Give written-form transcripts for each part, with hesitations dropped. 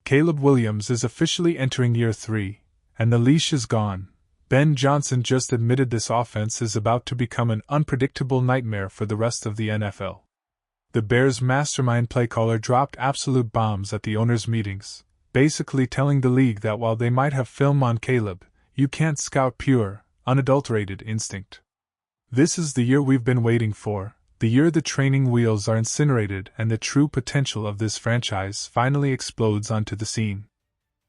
Caleb Williams is officially entering year 3, and the leash is gone. Ben Johnson just admitted this offense is about to become an unpredictable nightmare for the rest of the NFL. The Bears' mastermind play caller dropped absolute bombs at the owners' meetings, basically telling the league that while they might have film on Caleb, you can't scout pure, unadulterated instinct. This is the year we've been waiting for, the year the training wheels are incinerated and the true potential of this franchise finally explodes onto the scene.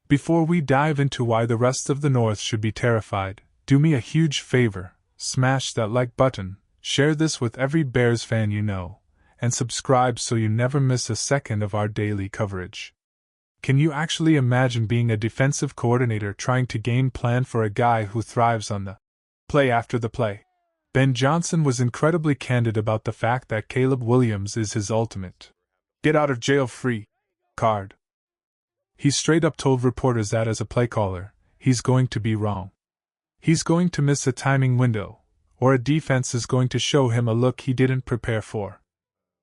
Before we dive into why the rest of the North should be terrified, do me a huge favor, smash that like button, share this with every Bears fan you know, and subscribe so you never miss a second of our daily coverage. Can you actually imagine being a defensive coordinator trying to game plan for a guy who thrives on the play after the play? Ben Johnson was incredibly candid about the fact that Caleb Williams is his ultimate get-out-of-jail-free card. He straight up told reporters that as a play caller, he's going to be wrong. He's going to miss a timing window, or a defense is going to show him a look he didn't prepare for.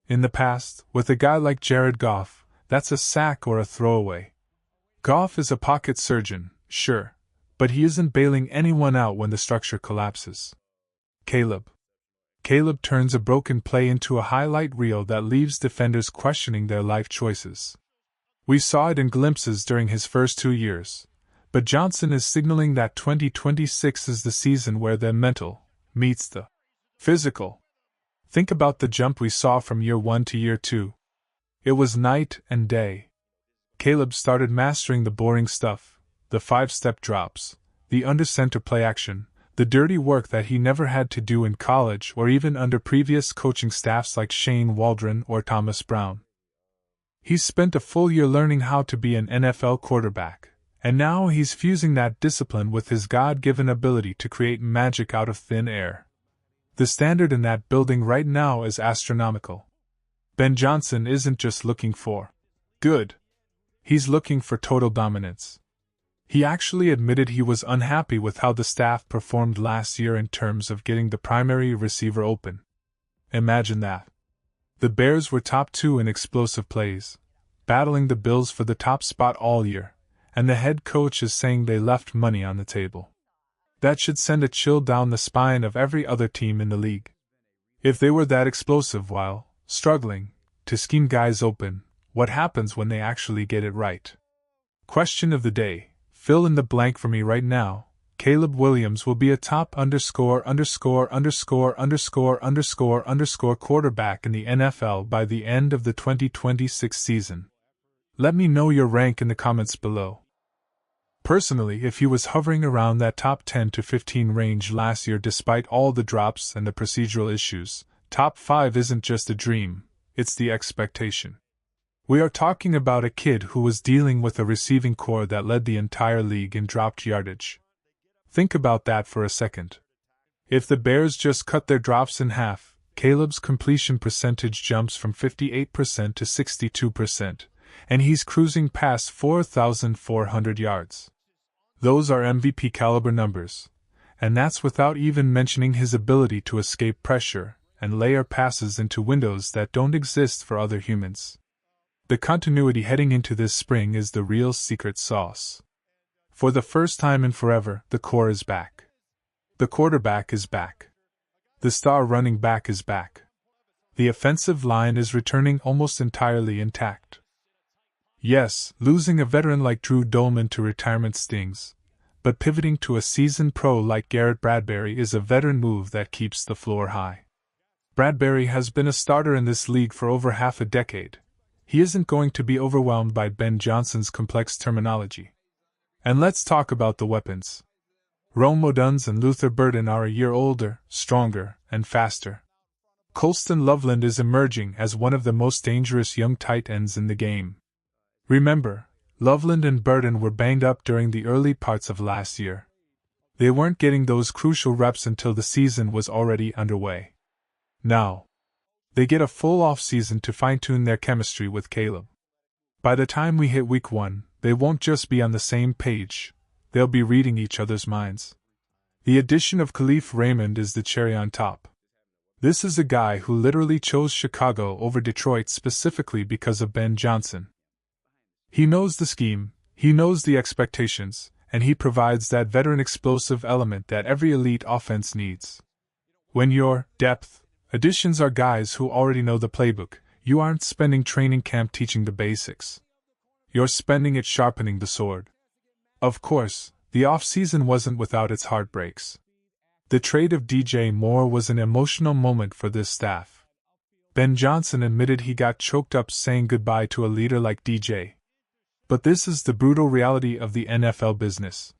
In the past, with a guy like Jared Goff, that's a sack or a throwaway. Goff is a pocket surgeon, sure, but he isn't bailing anyone out when the structure collapses. Caleb turns a broken play into a highlight reel that leaves defenders questioning their life choices. We saw it in glimpses during his first 2 years, but Johnson is signaling that 2026 is the season where the mental meets the physical. Think about the jump we saw from year 1 to year 2. It was night and day. Caleb started mastering the boring stuff, the 5-step drops, the under-center play action, the dirty work that he never had to do in college or even under previous coaching staffs like Shane Waldron or Thomas Brown. He's spent a full year learning how to be an NFL quarterback, and now he's fusing that discipline with his God-given ability to create magic out of thin air. The standard in that building right now is astronomical. Ben Johnson isn't just looking for good. He's looking for total dominance. He actually admitted he was unhappy with how the staff performed last year in terms of getting the primary receiver open. Imagine that. The Bears were top 2 in explosive plays, battling the Bills for the top spot all year, and the head coach is saying they left money on the table. That should send a chill down the spine of every other team in the league. If they were that explosive while struggling to scheme guys open, what happens when they actually get it right? Question of the day, fill in the blank for me right now. Caleb Williams will be a top ________ quarterback in the NFL by the end of the 2026 season. Let me know your rank in the comments below. Personally, if he was hovering around that top 10 to 15 range last year despite all the drops and the procedural issues, top 5 isn't just a dream, it's the expectation. We are talking about a kid who was dealing with a receiving core that led the entire league in dropped yardage. Think about that for a second. If the Bears just cut their drops in half, Caleb's completion percentage jumps from 58% to 62%, and he's cruising past 4,400 yards. Those are MVP caliber numbers, and that's without even mentioning his ability to escape pressure and layer passes into windows that don't exist for other humans. The continuity heading into this spring is the real secret sauce. For the first time in forever, the core is back. The quarterback is back. The star running back is back. The offensive line is returning almost entirely intact. Yes, losing a veteran like Drew Dolman to retirement stings, but pivoting to a seasoned pro like Garrett Bradbury is a veteran move that keeps the floor high. Bradbury has been a starter in this league for over half a decade. He isn't going to be overwhelmed by Ben Johnson's complex terminology. And let's talk about the weapons. Rome Odunze and Luther Burden are a year older, stronger, and faster. Colston Loveland is emerging as one of the most dangerous young tight ends in the game. Remember, Loveland and Burden were banged up during the early parts of last year. They weren't getting those crucial reps until the season was already underway. Now, they get a full off-season to fine-tune their chemistry with Caleb. By the time we hit week 1, they won't just be on the same page, they'll be reading each other's minds. The addition of Khalif Raymond is the cherry on top. This is a guy who literally chose Chicago over Detroit specifically because of Ben Johnson. He knows the scheme, he knows the expectations, and he provides that veteran explosive element that every elite offense needs. When your depth additions are guys who already know the playbook, you aren't spending training camp teaching the basics. You're spending it sharpening the sword. Of course, the off-season wasn't without its heartbreaks. The trade of DJ Moore was an emotional moment for this staff. Ben Johnson admitted he got choked up saying goodbye to a leader like DJ. But this is the brutal reality of the NFL business.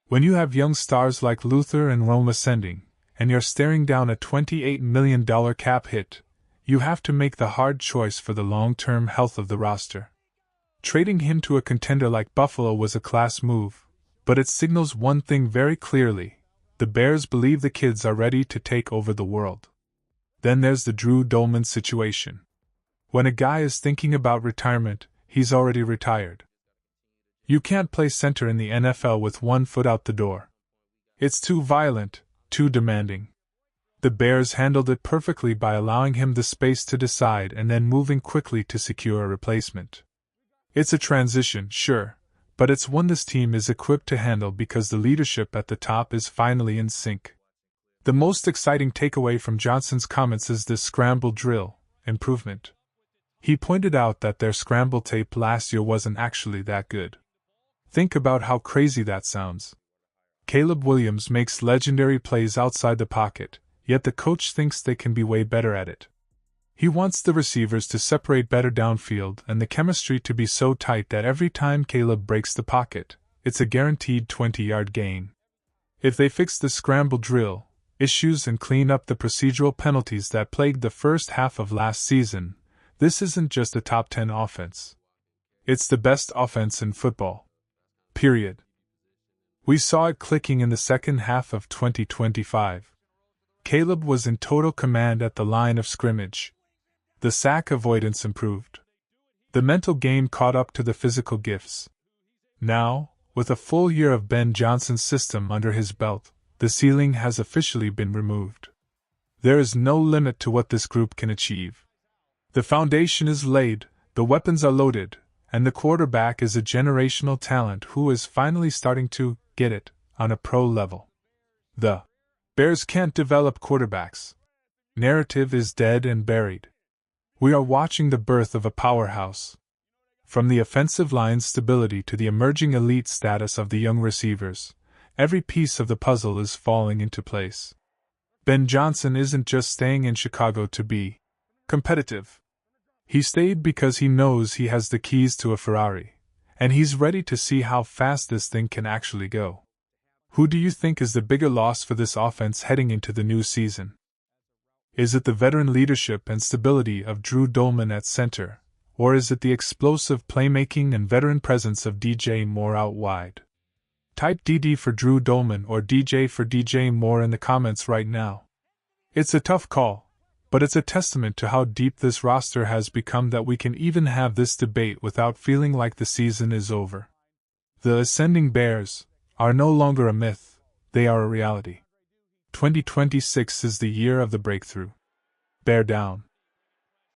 When you have young stars like Luther and Rome ascending, and you're staring down a $28 million cap hit, you have to make the hard choice for the long-term health of the roster. Trading him to a contender like Buffalo was a class move, but it signals one thing very clearly: the Bears believe the kids are ready to take over the world. Then there's the Drew Dolman situation. When a guy is thinking about retirement, he's already retired. You can't play center in the NFL with one foot out the door. It's too violent, too demanding. The Bears handled it perfectly by allowing him the space to decide and then moving quickly to secure a replacement. It's a transition, sure, but it's one this team is equipped to handle because the leadership at the top is finally in sync. The most exciting takeaway from Johnson's comments is this scramble drill improvement. He pointed out that their scramble tape last year wasn't actually that good. Think about how crazy that sounds. Caleb Williams makes legendary plays outside the pocket, yet the coach thinks they can be way better at it. He wants the receivers to separate better downfield and the chemistry to be so tight that every time Caleb breaks the pocket, it's a guaranteed 20-yard gain. If they fix the scramble drill issues and clean up the procedural penalties that plagued the first half of last season, this isn't just a top 10 offense. It's the best offense in football. Period. We saw it clicking in the second half of 2025. Caleb was in total command at the line of scrimmage. The sack avoidance improved. The mental game caught up to the physical gifts. Now, with a full year of Ben Johnson's system under his belt, the ceiling has officially been removed. There is no limit to what this group can achieve. The foundation is laid, the weapons are loaded, and the quarterback is a generational talent who is finally starting to get it on a pro level. The Bears can't develop quarterbacks. Narrative is dead and buried. We are watching the birth of a powerhouse. From the offensive line's stability to the emerging elite status of the young receivers, every piece of the puzzle is falling into place. Ben Johnson isn't just staying in Chicago to be competitive. He stayed because he knows he has the keys to a Ferrari, and he's ready to see how fast this thing can actually go. Who do you think is the bigger loss for this offense heading into the new season? Is it the veteran leadership and stability of Drew Dolman at center, or is it the explosive playmaking and veteran presence of DJ Moore out wide? Type DD for Drew Dolman or DJ for DJ Moore in the comments right now. It's a tough call, but it's a testament to how deep this roster has become that we can even have this debate without feeling like the season is over. The ascending Bears are no longer a myth, they are a reality. 2026 is the year of the breakthrough. Bear down.